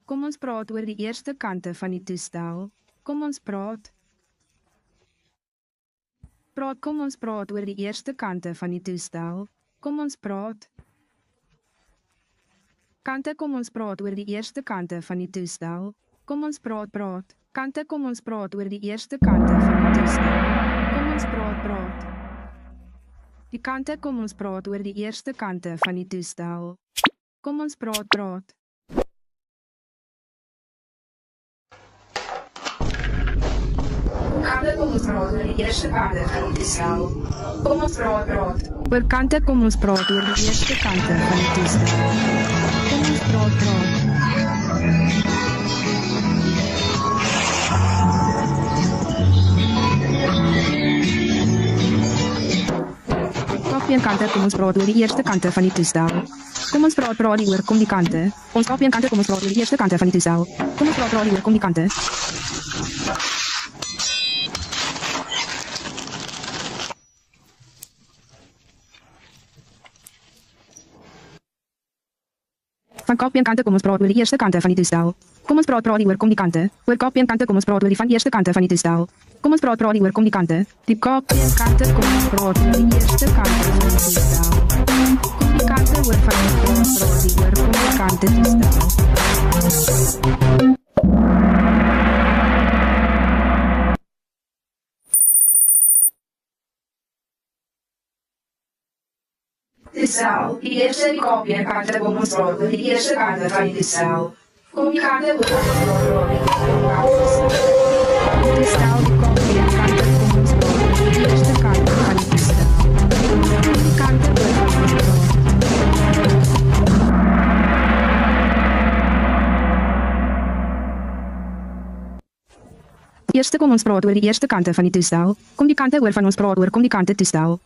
Kom ons praat oor die eerste kante van die toestel. Kom ons praat. Kom ons praat oor die eerste kante van die toestel. Kom ons praat. Kom ons praat oor die eerste kante van die toestel. Kom ons praat. Kom ons praat oor die eerste kante van die toestel. Kom ons praat. Die kante kom ons praat oor die eerste kante van die toestel. Kom ons praat. Kom ons praat oor die eerste kante van die toestel. Kom ons praat. Oor kante kom ons praat oor die eerste kante van die toestel. Kom ons praat. Kopie en kante kom ons praat oor die eerste kante van die toestel. Kom ons praat oor kom die kante. Ons kopie en kante kom ons praat oor die eerste kante van die toestel. Kom ons praat oor kom die kante. Van kopie en kante kom ons praat oor die eerste kante van die toestel. Kom ons praat oor kom die kante. Oor kopie en kante kom ons praat oor die van eerste kante van die toestel. Kom ons praat oor kom die kante. Die kopie en kante kom ons praat oor die eerste kante van die toestel. Kom die kante oor van die kom ons praat oor kom die kante toestel. Toestel, die eerste die kopie en kante kom ons praat oor die eerste kante van die toestel. Kom die kante oor kom ons praat oor die toestel, die kopie en kante kom ons praat oor die eerste kante van die toestel. Kom die kante oor kom ons praat. Eerste kom ons praat oor die eerste kante van die toestel. Kom die kante oor van ons praat oor kom die kante toestel.